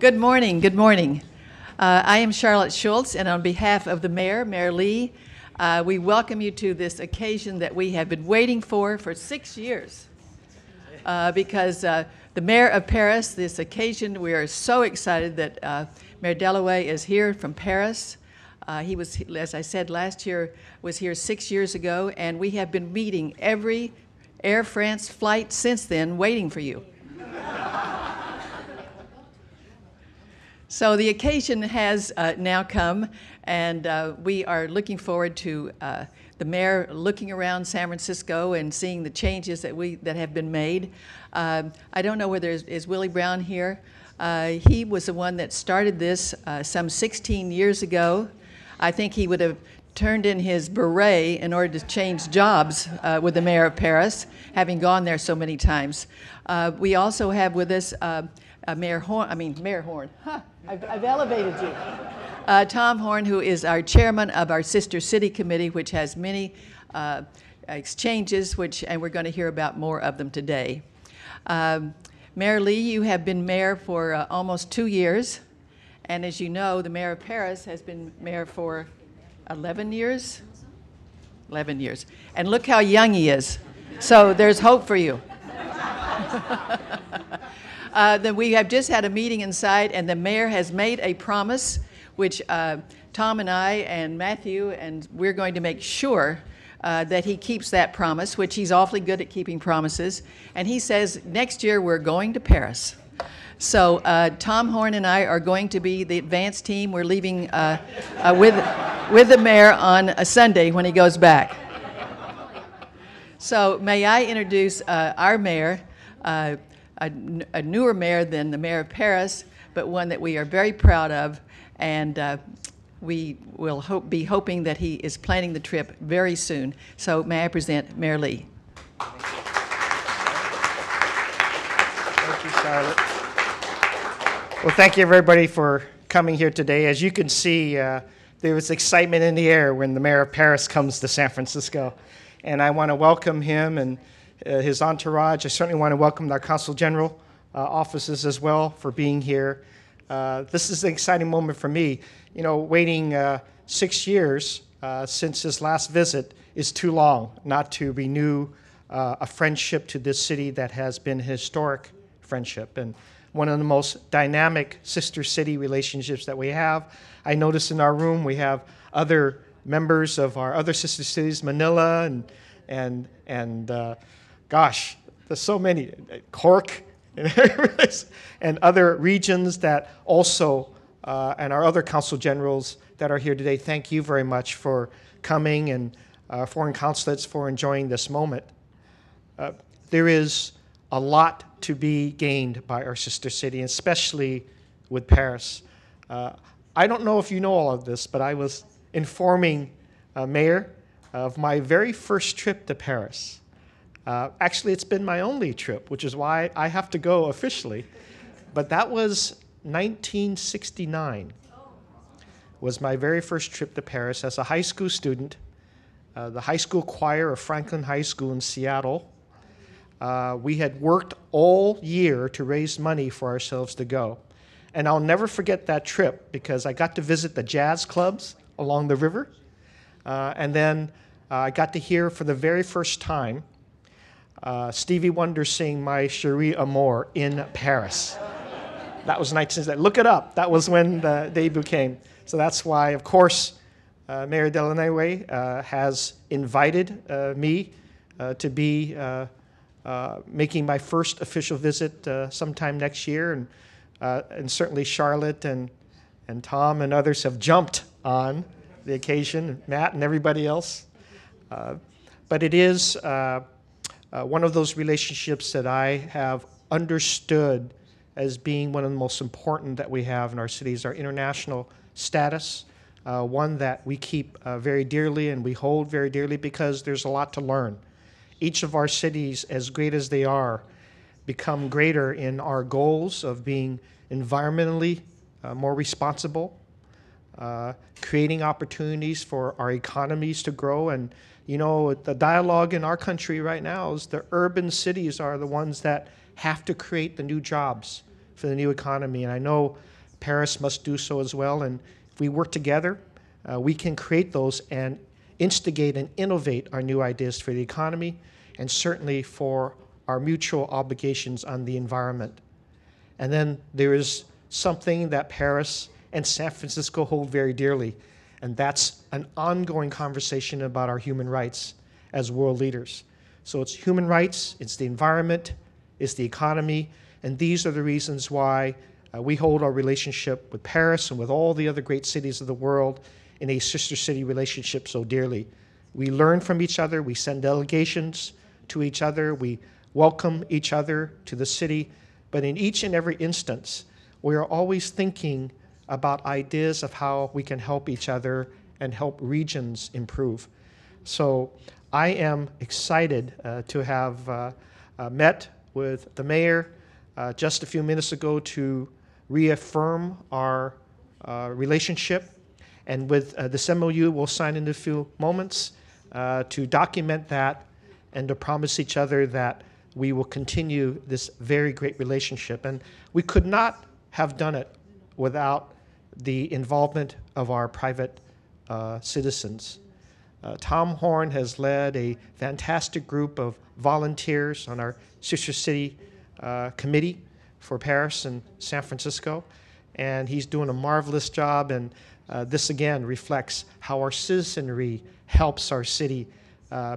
Good morning. Good morning. I am Charlotte Schultz, and on behalf of the mayor, Mayor Lee, we welcome you to this occasion that we have been waiting for 6 years. Because the mayor of Paris, this occasion, we are so excited that Mayor Delaway is here from Paris. He was, as I said, last year was here 6 years ago, and we have been meeting every Air France flight since then, waiting for you. So the occasion has now come, and we are looking forward to the mayor looking around San Francisco and seeing the changes that have been made. I don't know whether is Willie Brown here. He was the one that started this some 16 years ago. I think he would have turned in his beret in order to change jobs with the mayor of Paris, having gone there so many times. We also have with us Mayor Horn. Huh, I've elevated you. Tom Horn, who is our chairman of our Sister City Committee, which has many exchanges, and we're going to hear about more of them today. Mayor Lee, you have been mayor for almost 2 years, and as you know, the mayor of Paris has been mayor for 11 years? 11 years. And look how young he is. So there's hope for you. Then we have just had a meeting inside, and the mayor has made a promise, which Tom and I and Matthew, and we're going to make sure that he keeps that promise, which he's awfully good at keeping promises. And he says, next year we're going to Paris. So Tom Horn and I are going to be the advance team. We're leaving with the mayor on a Sunday when he goes back. So may I introduce our mayor, a newer mayor than the mayor of Paris, but one that we are very proud of, and we will be hoping that he is planning the trip very soon. So may I present Mayor Lee. Thank you, Charlotte. Well, thank you, everybody, for coming here today. As you can see, there was excitement in the air when the mayor of Paris comes to San Francisco, and I want to welcome him and his entourage. I certainly want to welcome our Consul General offices as well for being here. This is an exciting moment for me. You know, waiting 6 years since his last visit is too long not to renew a friendship to this city that has been a historic friendship and one of the most dynamic sister city relationships that we have. I noticed in our room we have other members of our other sister cities, Manila and gosh, there's so many, Cork, and other regions that also, and our other consul generals that are here today. Thank you very much for coming, and foreign consulates for enjoying this moment. There is a lot to be gained by our sister city, especially with Paris. I don't know if you know all of this, but I was informing Mayor of my very first trip to Paris. Actually, it's been my only trip, which is why I have to go officially. But that was 1969, was my very first trip to Paris as a high school student. The high school choir of Franklin High School in Seattle. We had worked all year to raise money for ourselves to go. And I'll never forget that trip because I got to visit the jazz clubs along the river. And then I got to hear for the very first time Stevie Wonder sing My Cherie Amour in Paris. That was 1970. Look it up. That was when the debut came. So that's why, of course, Mayor Delaway has invited me to be making my first official visit sometime next year. And certainly Charlotte and Tom and others have jumped on the occasion, Matt and everybody else. But it is one of those relationships that I have understood as being one of the most important that we have in our cities, our international status, one that we keep very dearly and we hold very dearly because there's a lot to learn. Each of our cities, as great as they are, become greater in our goals of being environmentally more responsible, creating opportunities for our economies to grow. And, you know, the dialogue in our country right now is the urban cities are the ones that have to create the new jobs for the new economy. And I know Paris must do so as well. And if we work together, we can create those and instigate and innovate our new ideas for the economy and certainly for our mutual obligations on the environment. And then there is something that Paris and San Francisco hold very dearly, and that's an ongoing conversation about our human rights as world leaders. So it's human rights, it's the environment, it's the economy, and these are the reasons why we hold our relationship with Paris and with all the other great cities of the world in a sister city relationship so dearly. We learn from each other, we send delegations to each other, we welcome each other to the city, but in each and every instance, we are always thinking about ideas of how we can help each other and help regions improve. So I am excited to have met with the mayor just a few minutes ago to reaffirm our relationship. And with this MOU we'll sign in a few moments to document that and to promise each other that we will continue this very great relationship. And we could not have done it without the involvement of our private citizens. Tom Horn has led a fantastic group of volunteers on our Sister City Committee for Paris and San Francisco, and he's doing a marvelous job, and this again reflects how our citizenry helps our city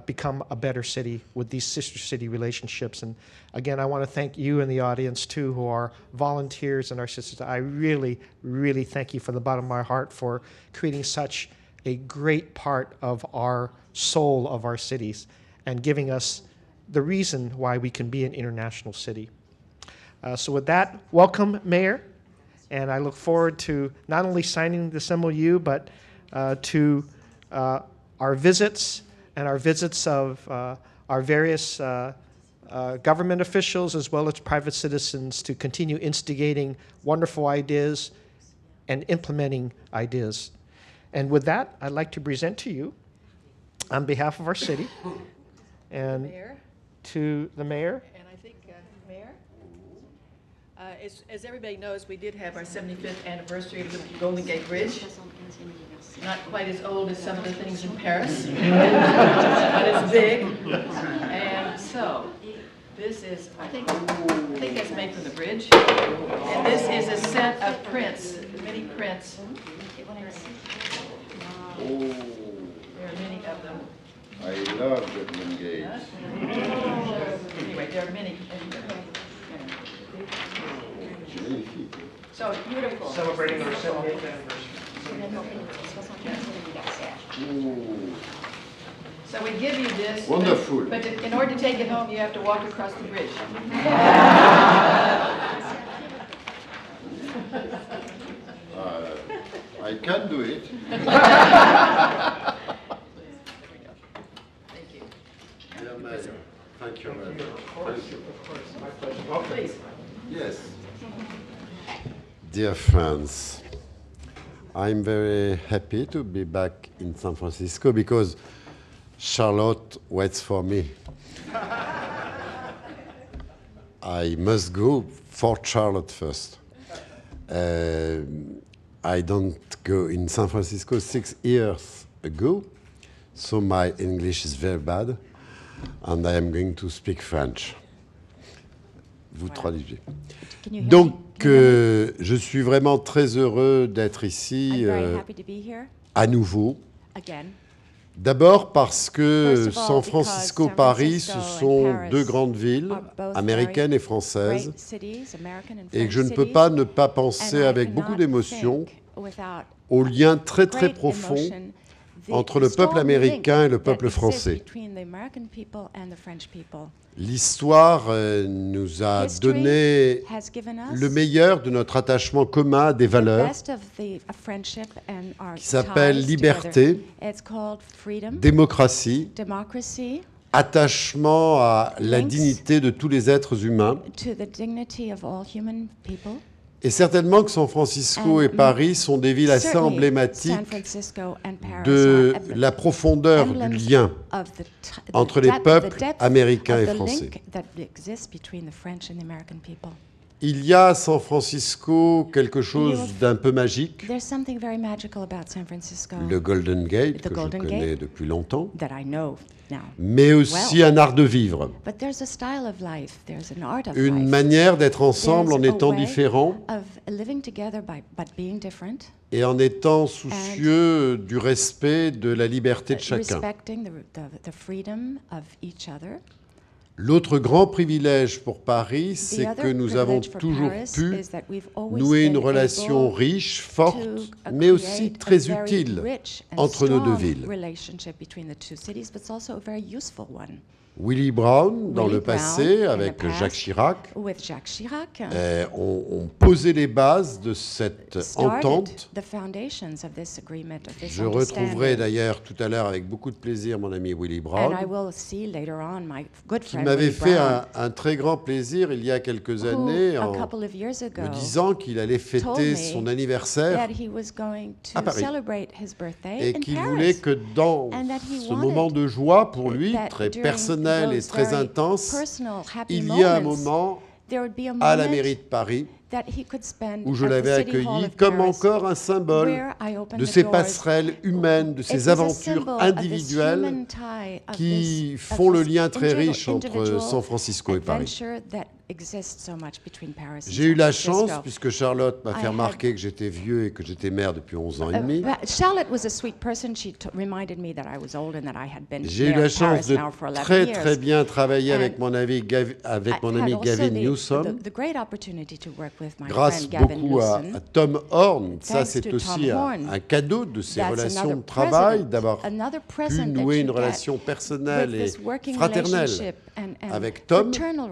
become a better city with these sister city relationships. And again, I want to thank you in the audience too, who are volunteers and our sisters. I really, really thank you from the bottom of my heart for creating such a great part of our soul of our cities and giving us the reason why we can be an international city. So with that, welcome, Mayor. And I look forward to not only signing this MOU, but to our visits and our visits of our various government officials as well as private citizens to continue instigating wonderful ideas and implementing ideas. And with that, I'd like to present to you, on behalf of our city, and Mayor. to the mayor. And I think, Mayor, as everybody knows, we did have our 75th anniversary of the Golden Gate Bridge. Not quite as old as some of the things in Paris, but it's big. And so, this is, I think that's made from the bridge. And this is a set of prints, many prints. There are many of them. I love the Golden Gate. Anyway, there are many. So beautiful. Celebrating our 70th anniversary. So we give you this. Wonderful. But in order to take it home, you have to walk across the bridge. I can do it. Thank you. Dear Mayor, thank you very much. Of course, my pleasure. Welcome. Please. Yes. Dear friends, I'm very happy to be back in San Francisco because Charlotte waits for me. I must go for Charlotte first. I don't go in San Francisco 6 years ago, so my English is very bad, and I am going to speak French. Vous traduisez. Donc, je suis vraiment très heureux d'être ici à nouveau. D'abord parce que San Francisco, Paris, ce sont deux grandes villes, américaines et françaises, et que je ne peux pas ne pas penser avec beaucoup d'émotion au lien très très profond entre le peuple américain et le peuple français. L'histoire nous a donné le meilleur de notre attachement commun à des valeurs qui s'appellent liberté, démocratie, attachement à la dignité de tous les êtres humains. Et certainement que San Francisco et Paris sont des villes assez emblématiques de la profondeur du lien entre les peuples américains et français. Il y a à San Francisco quelque chose d'un peu magique, There's something very magical about San Francisco le Golden Gate, The que Golden je connais Gate. depuis longtemps, that I know now. mais aussi un art de vivre, But there's a style of life, there's an art of une life. manière d'être ensemble en There's a étant way différents of living together but being different, et en étant soucieux du respect de la liberté de chacun. respecting the freedom of each other. L'autre grand privilège pour Paris, The c'est other que nous avons privilege for toujours Paris pu is that we've always nouer une been relation able riche, forte, to mais aussi create a très very utile rich and entre nos deux strong villes. relationship between the two cities, but it's also a very useful one. Willie Brown, dans Willie le Brown, passé, in avec the past, Jacques Chirac, With Jacques Chirac, ont posé les bases de cette started entente. the foundations of this agreement, of this Je retrouverai understanding. d'ailleurs tout à l'heure avec beaucoup de plaisir mon ami Willie Brown, And I will see later on my good qui friend m'avait Willie fait Brown, un très grand plaisir il y a quelques who, années a en couple of years ago, me disant qu'il allait told fêter me son anniversaire that he was going à to Paris. celebrate his birthday et in qu'il Paris. voulait que dans And that he ce wanted moment de joie pour lui, that très during personnel et those très very intense, personal, happy il y a un moments, moment there would be a à la moment mairie de Paris that he could spend où je at the l'avais City Hall accueilli of comme Paris, encore un symbole where I opened de the ces doors. passerelles humaines, de It ces was a aventures symbol of this individuelles human tie, of qui this- font of le this lien très individual- riche entre individual San Francisco et Paris. adventure that exists so much between Paris and J'ai eu San la Francisco. chance, puisque Charlotte m'a I fait had- remarquer que j'étais vieux et que j'étais maire depuis 11 ans et demi, Charlotte was a sweet person. She reminded me that I was old and that I had been j'ai eu mayor la of chance Paris de now for 11 très years. très bien travailler avec And mon ami, avec mon I've ami had also Gavin the Newsom, the great opportunity to work with my grâce friend Gavin beaucoup à Newsom. Tom Horn. Ça, Thanks c'est to aussi Tom Horn. un cadeau de ces That's relations another de travail, present- d'avoir another pu present that nouer une you get relation personnelle with et this working fraternelle relationship and avec Tom. fraternal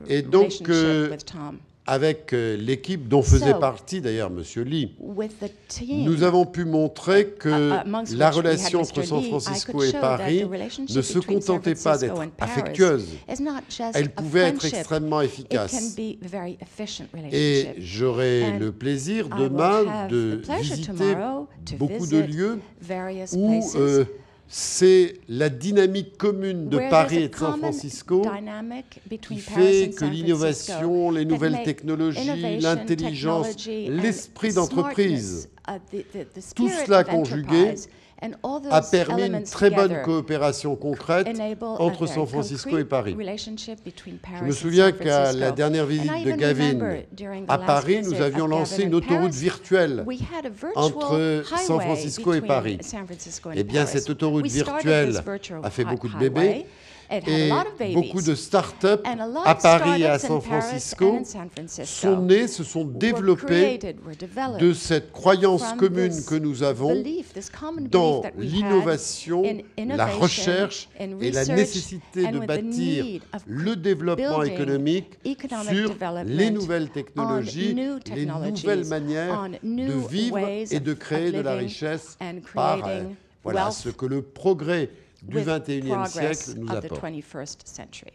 Et donc, relationship with Tom. avec l'équipe dont faisait So, partie d'ailleurs M. Lee. With the team, Nous avons pu montrer que amongst la which we had relation entre Mr. San Lee, I Francisco could et show Paris that the relationship ne se between San contentait pas Francisco d'être and Paris affectueuse. is not just Elle a pouvait être friendship. extrêmement It can efficace. be a very efficient Et relationship. j'aurai And le plaisir I will demain have de the pleasure visiter tomorrow to beaucoup de visit lieux various où places c'est la dynamique commune de where Paris there's a et de San common Francisco dynamic qui between Paris fait and que San l'innovation, les Francisco nouvelles that make technologies, innovation, l'intelligence, technology, and l'esprit d'entreprise, the tout spirit cela of conjugué enterprise, and all a those permis une elements très bonne together coopération concrète enable a entre very San Francisco concrete et Paris. relationship between Paris Je me and souviens San qu'à Francisco. la dernière And visite I de even Gavin remember during the à last Paris, visit nous avions of lancé Gavin une in autoroute Paris, virtuelle we had a virtual entre San highway Francisco et between Paris. San Francisco and Eh bien, Paris. cette autoroute We started virtuelle this virtual a fait beaucoup de highway. bébés It had a et lot of babies. beaucoup de start-up And a lot à of Paris et à startups in San Paris Francisco and in San Francisco sont nés, se sont were développés created, were developed de cette croyance from commune this que nous avons belief, this common dans belief that we had l'innovation, in la innovation, recherche in et la research, nécessité and de with the bâtir need of le développement building économique economic sur development les nouvelles on technologies, new les technologies, nouvelles manières on de new vivre ways et de of créer de la living richesse and par creating voilà, wealth ce que le progrès du with XXIe progress siècle nous of the apporte. 21st century.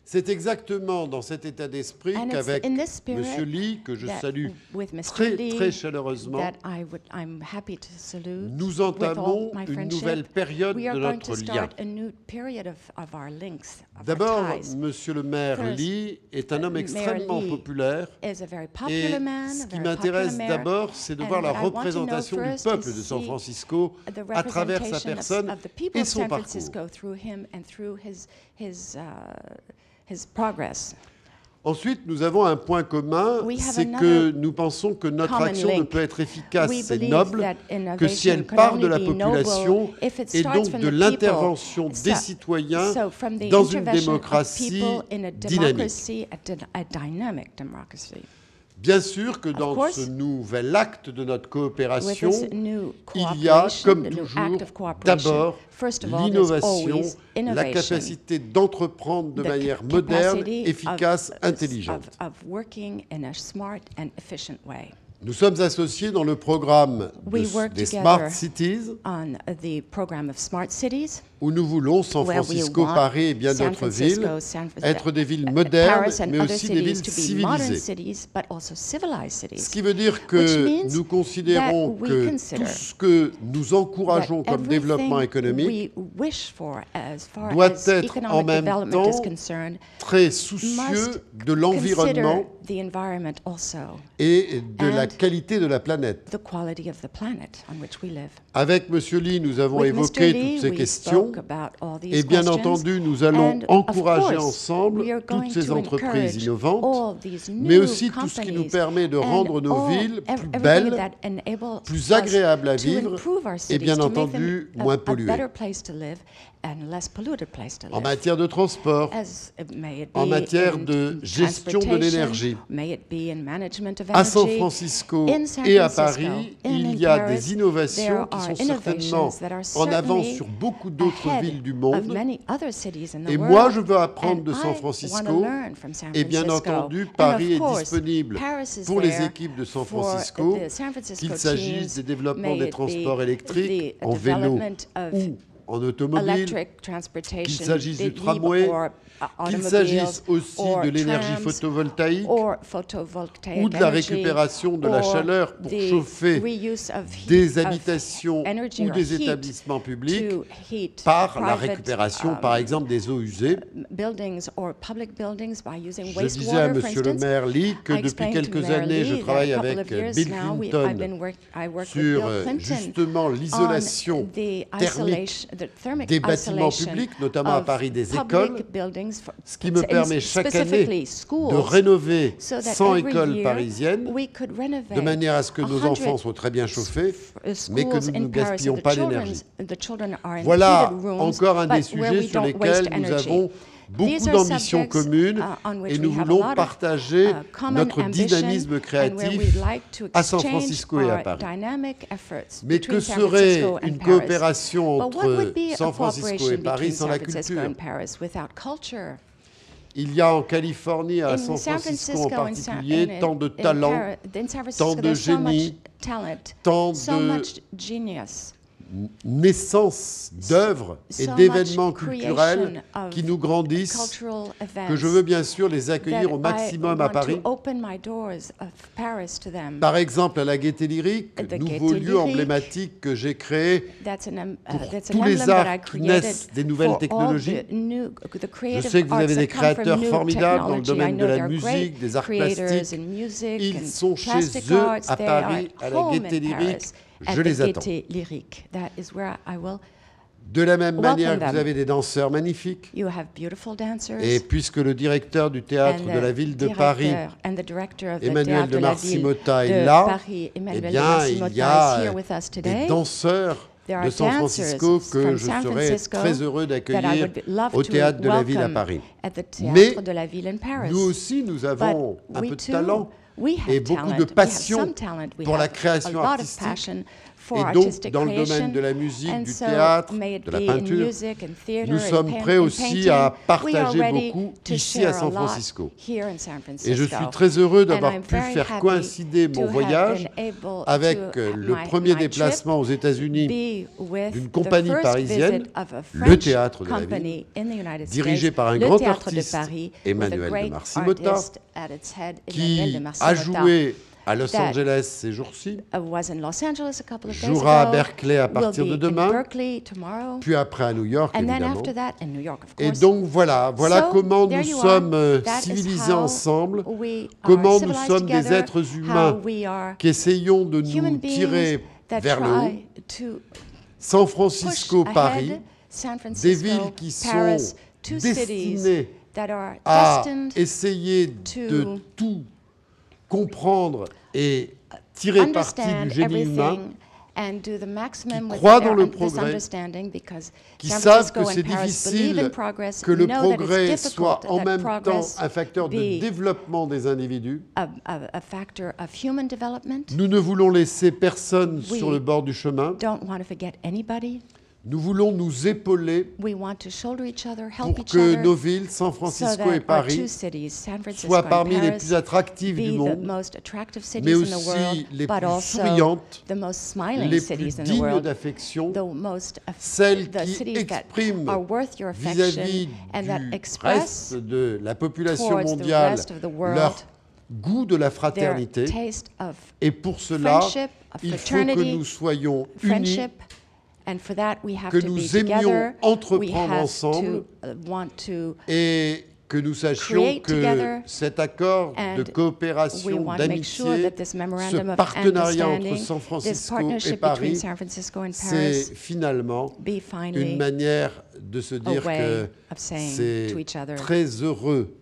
C'est exactement dans cet état d'esprit And it's qu'avec in this spirit M. Lee, que je that salue with Mr. très, Lee, très chaleureusement, that I'm happy to salute nous with all entamons my une friendship. nouvelle période We are de going notre to lien. start a new period of our links, of our D'abord, ties. Monsieur le maire First, Lee est un homme Mayor extrêmement Lee populaire. is a very Et popular man, ce a qui very m'intéresse popular mayor. d'abord, c'est de And voir la what I want to know représentation du first peuple is de San see Francisco the à travers sa representation personne of the people et of son San parcours. Francisco through him and through his progress. Ensuite, nous avons un point commun, We have c'est que another nous pensons que notre common action ne link. peut être efficace We et believe noble that que si innovation elle can part de only la be population noble if it et starts donc from de the l'intervention people. des citoyens So from the dans une intervention of démocratie people in a dynamique. democracy, a dynamic democracy. Bien sûr que dans course, ce nouvel acte de notre With coopération, this new il y a, cooperation, comme the new toujours, act of cooperation, d'abord first of all, there's l'innovation, always la innovation, capacité d'entreprendre de the manière moderne, capacity efficace, of intelligente. working in a smart and efficient way. Nous sommes associés dans le programme We work des together Smart Cities, on the program of smart cities, où nous voulons, San where we Francisco, want Paris et bien San d'autres villes, Francisco, San Fran- être des villes modernes, Paris and mais other aussi des villes cities to be modern civilisées. cities, but also civilized cities. Ce qui veut dire Which que means nous considérons that we que consider tout ce que nous encourageons that comme développement everything économique we wish for as far doit as être en economic même development is temps concerned très soucieux must de l'environnement consider the environment also, et de la and qualité de la planète. the quality of the planet on which we live. Avec M. Lee, nous avons With Mr. évoqué Lee, toutes ces we questions spoke about all these et bien questions, entendu, nous allons and of encourager course, ensemble we are going toutes ces to entreprises encourage innovantes, all these mais new aussi tout ce qui nous companies permet de and rendre nos all- villes plus everything belles, that enables plus us agréables à to vivre improve our et cities, bien to make them entendu a moins polluées. better place to live and less polluted place to En live. matière de transport, May it en be matière in de gestion de transportation, l'énergie. may it be in management of à San energy. Francisco In San et à Francisco Paris, and il in y a Paris, des innovations there qui are sont certainement innovations that are en avance certainly sur beaucoup d'autres ahead villes du of monde. many other cities in the Et world. moi, je veux apprendre And de I San wanna Francisco. learn from San Et bien Francisco. entendu, And of Paris est course, disponible Paris is pour les there équipes de San for Francisco, the San Francisco qu'il s'agisse teams, des développements may des it transports be électriques, the en vélo development of ou en automobile, electric transportation, qu'il s'agisse du be- tramway, or, qu'il automobiles, s'agisse aussi or de l'énergie trams, photovoltaïque or photovoltaic ou de la energy, récupération de la or chaleur pour the chauffer reuse of heat- des of habitations energy ou or des heat établissements publics to heat par la private, récupération, par exemple, des eaux usées. buildings or public buildings by using Je disais à wastewater, for Monsieur le instance. maire Lee que I depuis explained to quelques Mayor années, je Lee travaille that a couple avec of years Bill now, Clinton I work with sur Bill Clinton justement l'isolation on the thermique the thermic des bâtiments isolation publics, notamment à of Paris des public écoles, buildings for- ce qui me permet chaque année specifically schools, de rénover so that 100 every écoles year parisiennes, we could renovate de manière à ce que nos 100 enfants soient très bien chauffés, mais que schools nous in ne Paris, so gaspillons the pas children- d'énergie. the children are in Voilà heated rooms, encore un des but where sujets we sur don't lesquels waste nous energy. avons beaucoup These are d'ambitions subjects, communes on which et we nous have a voulons lot of, partager common notre ambition, dynamisme and where créatif we'd like to à San exchange Francisco et à our Paris. dynamic efforts Mais between que San serait Francisco and une Paris. coopération But what entre would be a San Francisco et cooperation Paris between sans la San Francisco culture? and Paris without culture? Il y a en Californie, à In San San Francisco en Francisco and San- particulier, in- tant de in talent, Paris- in San Francisco, tant de there's so much génie, talent, tant so de much genius, naissance d'œuvres et so d'événements much culturels creation of qui nous grandissent, cultural events que je veux bien sûr les accueillir au that maximum I à want Paris. to open my doors of Paris to them. Par exemple, à la Gaîté Lyrique, The nouveau Gaîté lieu Lyrique. emblématique que j'ai créé That's pour an tous les emblem that I arts qui created naissent des nouvelles for all technologies. the Je creative sais que vous arts avez that des come from créateurs new formidables dans le technology. domaine I de know la they're great musique, des arts creators plastiques. in music Ils and sont chez plastic eux arts. à They Paris, are à la home Gaîté in Lyrique. Paris Je at les the attends. Gaîté Lyrique. That is where I will. De la même Welcome manière que them. vous avez des danseurs magnifiques. You have beautiful dancers. Et puisque le directeur du théâtre and de the la ville de director Paris, and the director of the Emmanuel Théâtre de de la Marcy-Motta ville est de là, Paris, eh Emmanuel de bien, Marcy-Motta il y a is here with us des today. danseurs There de are San Francisco dancers que from je San serais Francisco très heureux that I d'accueillir would love au to théâtre de la ville à welcome Paris. at the Mais Théâtre de la ville in Paris. nous aussi, nous avons But un we peu de too, talent we have et beaucoup talent. de We have passion some talent. We pour la have création a lot of artistique. passion for Et donc, artistic dans le creation. domaine de la musique, And du so, théâtre, may it de la be in peinture, music and theater nous and sommes prêts in aussi à painting. partager We are ready beaucoup to ici à share San a lot Francisco. here in San Francisco. Et je suis très heureux And d'avoir I'm pu very faire happy coïncider to mon have voyage been able avec to, le my premier trip déplacement aux États-Unis be with d'une the compagnie first parisienne, visit of a le French théâtre de la company in the United dirigé States, par un le grand Théâtre de artiste, Paris, Emmanuel with a de great Marcy-Motta, artist at its head, Emmanuel qui de a Marcy-Motta, joué à Los that Angeles ces jours-ci, was in Los Angeles a couple of days jouera à ago, Berkeley à will partir be de in demain, Berkeley tomorrow, puis après à New York, and then évidemment. after that in New York, of Et course. donc voilà So, comment there nous you sommes are. That is civilisés how ensemble, we are comment nous civilized sommes des together, êtres humains how we are qui essayons de human nous beings tirer that vers le haut. try to San push Francisco, ahead Paris, San des Francisco, villes qui sont Paris, two cities destinées that are à destined essayer de to tout comprendre et tirer parti understand du génie humain, everything and do the maximum with croient dans le this progrès, understanding because qui San savent Francisco que c'est and Paris believe in difficile progress, que le know that it's progrès difficult soit en that même temps progress un facteur de be développement des individus. a factor of human development. Nous ne voulons laisser personne We sur le bord du chemin. Don't want to forget anybody. Nous voulons nous épauler We want to shoulder each other, help pour each que other, nos villes, San so Francisco that et our two Paris, cities, San Francisco soient and parmi les Paris, plus attractives du be the monde, most attractive mais cities in the aussi world, les but plus also souriantes, the most smiling les cities plus in the dignes world, d'affection, the most celles the qui cities that expriment are worth your vis-à-vis affection and that du express reste de la population towards the mondiale rest of the world leur goût de la their fraternité. taste of Et pour cela, friendship, of il faut que fraternity, nous soyons unis, friendship, and for that we have que to be nous aimions together. We entreprendre have ensemble to want to et que nous sachions create que together, cet accord de and we coopération, want to make sure d'amitié, that this ce memorandum of partenariat entre understanding, San this Francisco et partnership between Paris, San Francisco and c'est Paris, finalement be une finally manière de se dire way que of saying c'est to each other, très heureux,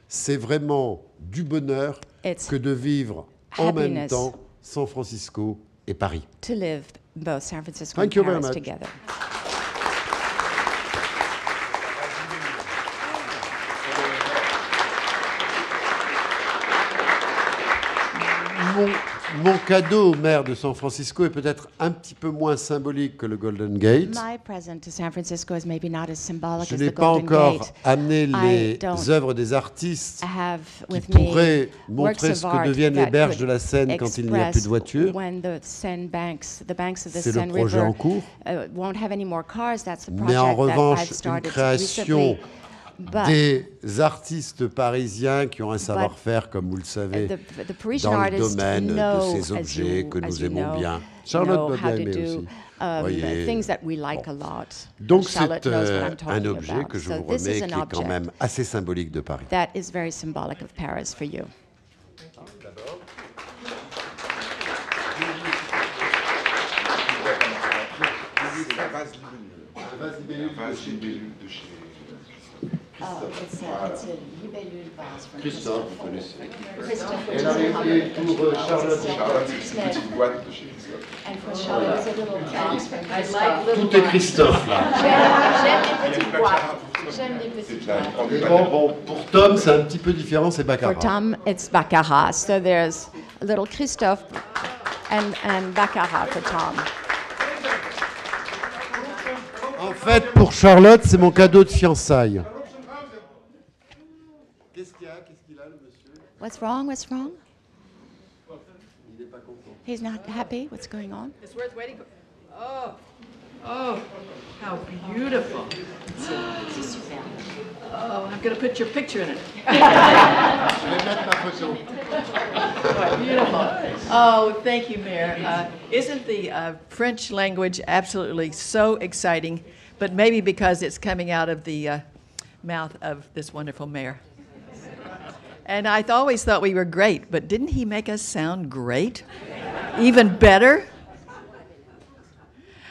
c'est vraiment du bonheur It's que de vivre en même happiness temps San Francisco et Paris. to live both San Francisco Thank and you very Paris much. together. Mon cadeau au maire de San Francisco est peut-être un petit peu moins symbolique que le Golden Gate. My present to San Francisco is maybe not as symbolic Je as n'ai the pas Golden encore Gate. amené les don't œuvres des artistes I have qui with me pourraient works montrer of ce que art deviennent les that berges could de la Seine quand il n'y a plus de express voitures. when the banks of the C'est le Seine projet River en cours. Won't have any more cars. That's the Mais en project that revanche, I've une started création recently. But des artistes parisiens qui ont un savoir-faire, comme vous le savez, the Parisian dans le artists domaine de know, ces objets que nous aimons bien. know Charlotte doit how bien to aimer do aussi. Voyez. things that we like a lot. Donc Charlotte c'est knows what I'm un talking objet about. que je So vous this remets is qui an est quand object même assez symbolique de Paris. that is very symbolic of Paris for you. C'est la vase libellule de chez Christophe, vous connaissez. Elle a réglé pour Charlotte. Charlotte, c'est une petite boîte de chez Christophe. Tout est Christophe là. C'est la grande Et boîte. bon, pour Tom, c'est un petit peu différent, c'est For Baccarat. Tom, it's Baccarat. So there's a little Christophe and Baccarat for Tom. En fait, pour Charlotte, c'est mon cadeau de fiançailles. Qu'est-ce qu'il a, le monsieur? What's wrong? What's wrong? He's not happy? What's going on? It's worth waiting for. Oh, how beautiful. Oh, I'm going to put your picture in it. Je vais mettre ma photo. Beautiful. Oh, thank you, Mayor. Isn't the French language absolutely so exciting, but maybe because it's coming out of the mouth of this wonderful mayor. And I always thought we were great, but didn't he make us sound great? Even better?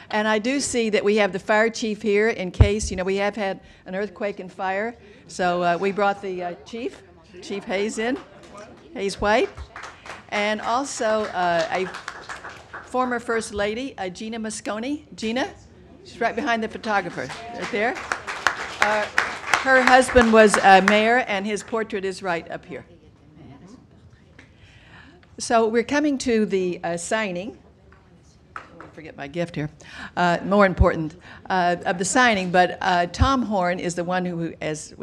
And I do see that we have the fire chief here in case, we have had an earthquake and fire. So we brought the chief, Chief Hayes in, Hayes White. And also a former First Lady, Gina Moscone. Gina, she's right behind the photographer, right there. Her husband was mayor, and his portrait is right up here. So we're coming to the signing. Forget my gift here. More important of the signing, but Tom Horn is the one who, as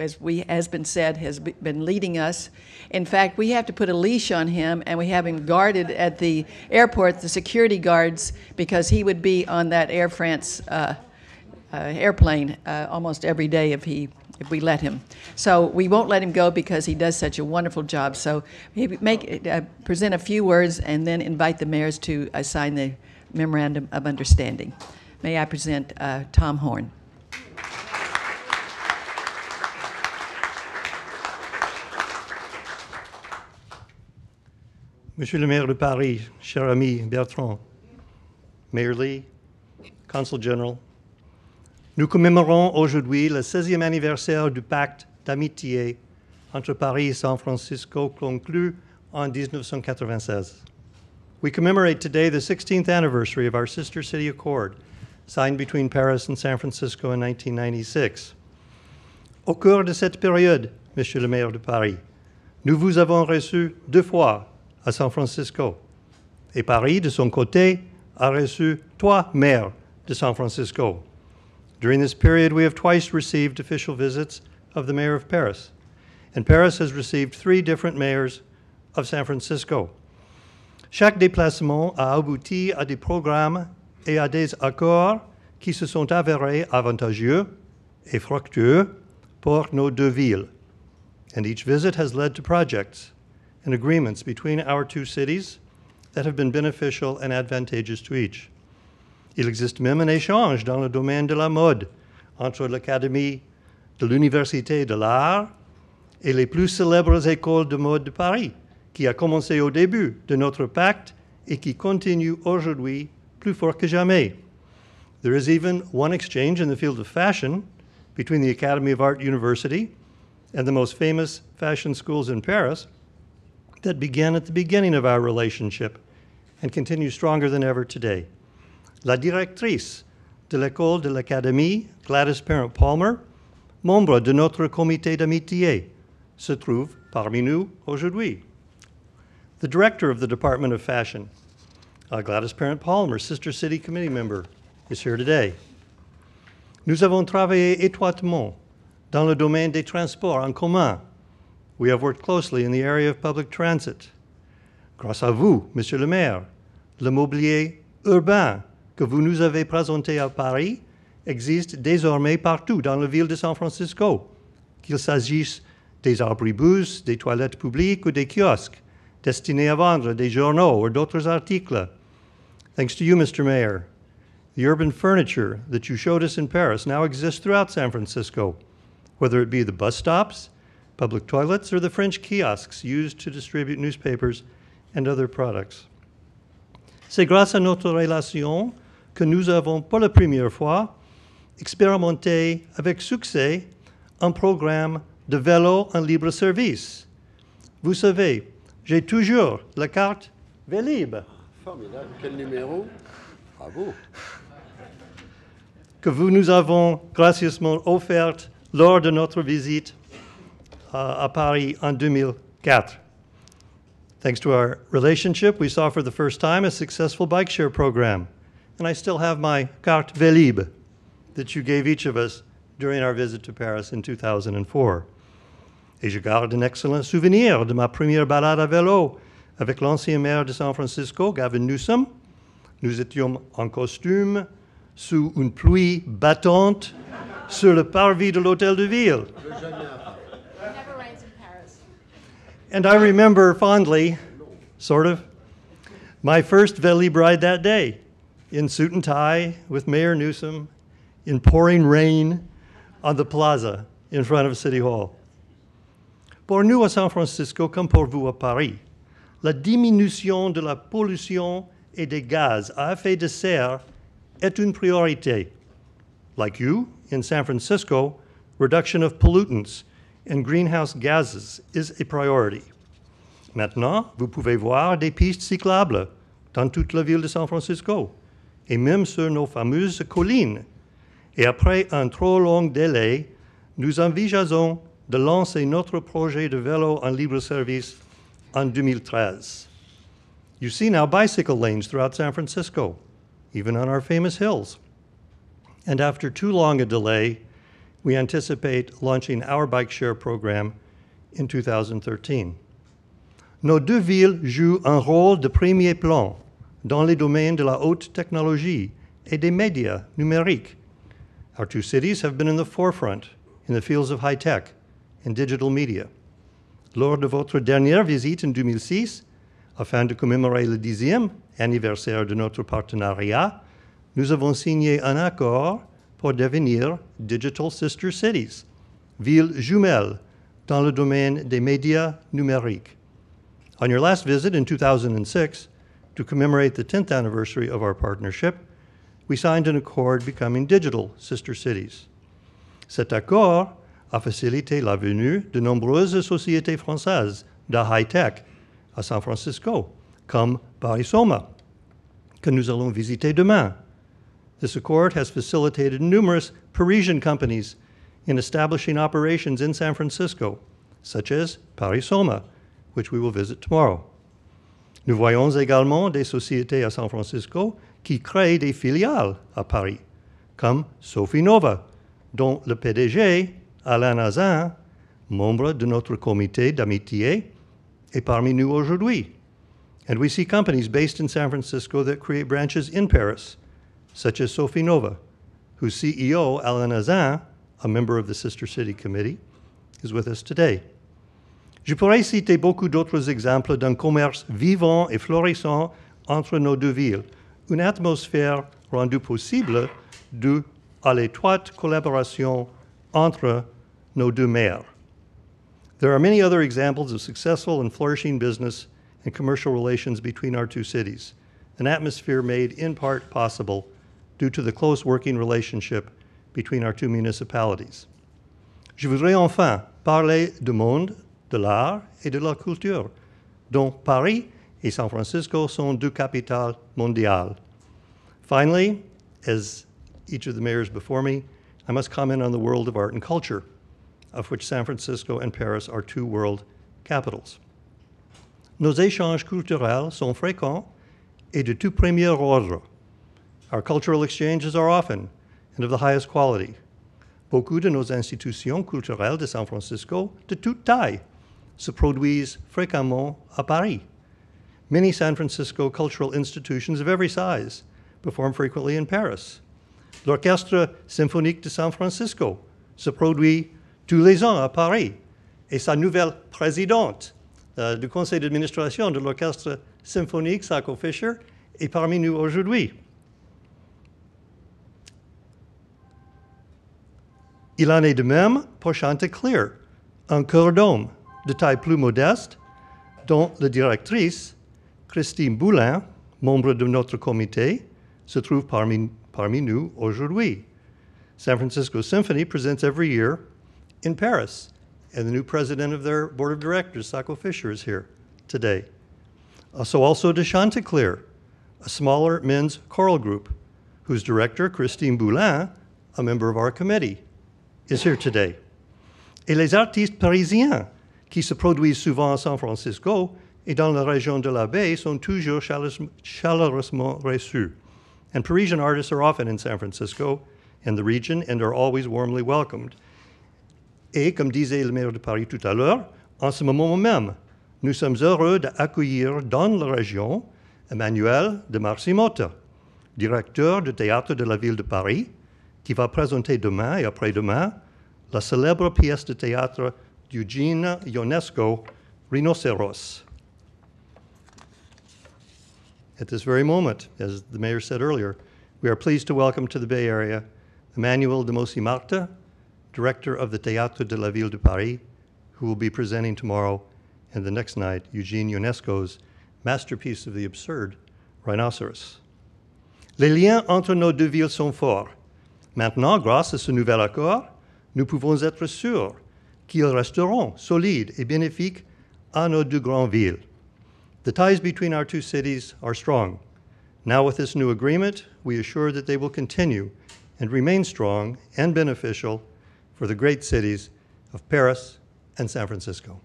has been said, has been leading us. In fact, we have to put a leash on him, and we have him guarded at the airport, the security guards, because he would be on that Air France airplane almost every day if we let him. So we won't let him go because he does such a wonderful job. So present a few words and then invite the mayors to sign the Memorandum of Understanding. May I present Tom Horn. Monsieur le maire de Paris, cher ami Bertrand, Mayor Lee, Consul General, nous commémorons aujourd'hui le 16e anniversaire du pacte d'amitié entre Paris et San Francisco conclu en 1996. We commemorate today the 16th anniversary of our sister city accord, signed between Paris and San Francisco in 1996. Au cours de cette période, Monsieur le maire de Paris, nous vous avons reçu 2 fois à San Francisco, et Paris, de son côté, a reçu 3 maires de San Francisco. During this period, we have twice received official visits of the mayor of Paris, and Paris has received 3 different mayors of San Francisco. Chaque déplacement a abouti à des programmes et à des accords qui se sont avérés avantageux et fructueux pour nos deux villes. And each visit has led to projects and agreements between our 2 cities that have been beneficial and advantageous to each. Il existe même un échange dans le domaine de la mode entre l'Académie de l'Université de l'Art et les plus célèbres écoles de mode de Paris, qui a commencé au début de notre pacte et qui continue aujourd'hui plus fort que jamais. There is even one exchange in the field of fashion between the Academy of Art University and the most famous fashion schools in Paris that began at the beginning of our relationship and continues stronger than ever today. La directrice de l'école de l'Académie, Gladys Parent-Palmer, membre de notre comité d'amitié, se trouve parmi nous aujourd'hui. The director of the Department of Fashion, Gladys Parent-Palmer, Sister City Committee member, is here today. Nous avons travaillé étroitement dans le domaine des transports en commun. We have worked closely in the area of public transit. Grâce à vous, Monsieur le maire, le mobilier urbain que vous nous avez présenté à Paris existe désormais partout dans la ville de San Francisco, qu'il s'agisse des abribus, des toilettes publiques ou des kiosques destinés à vendre des journaux or d'autres articles. Thanks to you, Mr. Mayor, the urban furniture that you showed us in Paris now exists throughout San Francisco, whether it be the bus stops, public toilets, or the French kiosks used to distribute newspapers and other products. C'est grâce à notre relation que nous avons pour la première fois expérimenté avec succès un programme de vélo en libre service. Vous savez, j'ai toujours la carte Vélib. Formidable. Quel numéro? Bravo. Que vous nous avons gracieusement offerte lors de notre visite à Paris en 2004. Thanks to our relationship, we saw for the first time a successful bike share program. And I still have my carte Vélib that you gave each of us during our visit to Paris in 2004. Et je garde un excellent souvenir de ma première balade à vélo avec l'ancien maire de San Francisco, Gavin Newsom. Nous étions en costume, sous une pluie battante, sur le parvis de l'hôtel de ville. And I remember fondly, sort of, my first Vélib ride that day, in suit and tie with Mayor Newsom, in pouring rain, on the plaza in front of City Hall. Pour nous à San Francisco, comme pour vous à Paris, la diminution de la pollution et des gaz à effet de serre est une priorité. Like you, in San Francisco, reduction of pollutants and greenhouse gases is a priority. Maintenant, vous pouvez voir des pistes cyclables dans toute la ville de San Francisco, et même sur nos fameuses collines. Et après un trop long délai, nous envisageons de lancer notre projet de vélo en libre service en 2013. You see now bicycle lanes throughout San Francisco, even on our famous hills. And after too long a delay, we anticipate launching our bike share program in 2013. Nos deux villes jouent un rôle de premier plan dans les domaines de la haute technologie et des médias numériques. Our 2 cities have been in the forefront in the fields of high tech and digital media. Lors de votre dernière visite en 2006, afin de commémorer le 10e anniversaire de notre partenariat, nous avons signé un accord pour devenir Digital Sister Cities, villes jumelles dans le domaine des médias numériques. On your last visit in 2006, to commemorate the 10th anniversary of our partnership, we signed an accord becoming Digital Sister Cities. Cet accord a facilité la venue de nombreuses sociétés françaises de high-tech à San Francisco, comme Parisoma, que nous allons visiter demain. This accord has facilitated numerous Parisian companies in establishing operations in San Francisco, such as Parisoma, which we will visit tomorrow. Nous voyons également des sociétés à San Francisco qui créent des filiales à Paris, comme Sophie Nova, dont le PDG, Alain Azin, membre de notre comité d'amitié, est parmi nous aujourd'hui. And we see companies based in San Francisco that create branches in Paris, such as Sophie Nova, whose CEO, Alain Azin, a member of the Sister City Committee, is with us today. Je pourrais citer beaucoup d'autres exemples d'un commerce vivant et florissant entre nos deux villes, une atmosphère rendue possible due à l'étroite collaboration entre nos deux maires. There are many other examples of successful and flourishing business and commercial relations between our two cities, an atmosphere made in part possible due to the close working relationship between our two municipalities. Je voudrais enfin parler du monde, de l'art et de la culture, dont Paris et San Francisco sont deux capitales mondiales. Finally, as each of the mayors before me, I must comment on the world of art and culture, of which San Francisco and Paris are two world capitals. Nos échanges culturels sont fréquents et de tout premier ordre. Our cultural exchanges are often and of the highest quality. Beaucoup de nos institutions culturelles de San Francisco, de toute taille, se produisent fréquemment à Paris. Many San Francisco cultural institutions of every size perform frequently in Paris. L'Orchestre symphonique de San Francisco se produit tous les ans à Paris, et sa nouvelle présidente du conseil d'administration de l'Orchestre symphonique, Sako Fischer, est parmi nous aujourd'hui. Il en est de même pour Chanticleer, un chœur d'hommes de taille plus modeste, dont la directrice, Christine Boulin, membre de notre comité, se trouve parmi nous aujourd'hui. San Francisco Symphony presents every year in Paris, and the new president of their board of directors, Sako Fischer, is here today. So also de Chanticleer, a smaller men's choral group, whose director, Christine Boulin, a member of our committee, is here today. Et les artistes parisiens qui se produisent souvent à San Francisco et dans la région de la Baie sont toujours chaleureusement reçus. And Parisian artists are often in San Francisco and the region and are always warmly welcomed. Et comme disait le maire de Paris tout à l'heure, en ce moment même, nous sommes heureux d'accueillir dans la région Emmanuel de Marcimotta, directeur du théâtre de la ville de Paris, qui va présenter demain et après-demain la célèbre pièce de théâtre d'Eugene Ionesco, Rhinoceros. At this very moment, as the mayor said earlier, we are pleased to welcome to the Bay Area Emmanuel de Mosi-Marta, director of the Théâtre de la Ville de Paris, who will be presenting tomorrow and the next night Eugene Ionesco's masterpiece of the absurd, Rhinoceros. Les liens entre nos deux villes sont forts. Maintenant, grâce à ce nouvel accord, nous pouvons être sûrs qu'ils resteront solides et bénéfiques à nos deux grandes villes. The ties between our two cities are strong. Now with this new agreement, we assure that they will continue and remain strong and beneficial for the great cities of Paris and San Francisco.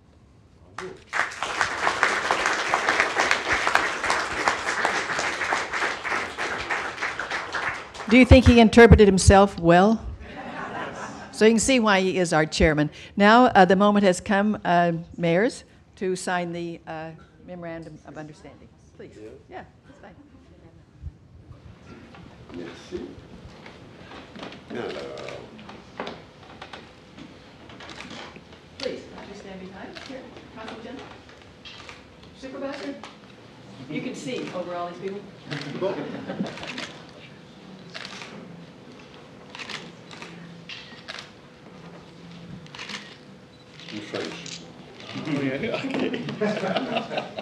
Do you think he interpreted himself well? So you can see why he is our chairman. Now the moment has come, mayors, to sign the memorandum of understanding. Please. Yeah, that's fine. Merci. Please, would you stand behind? Here, Council General. Supervisor? You can see over all these people. In French. Okay.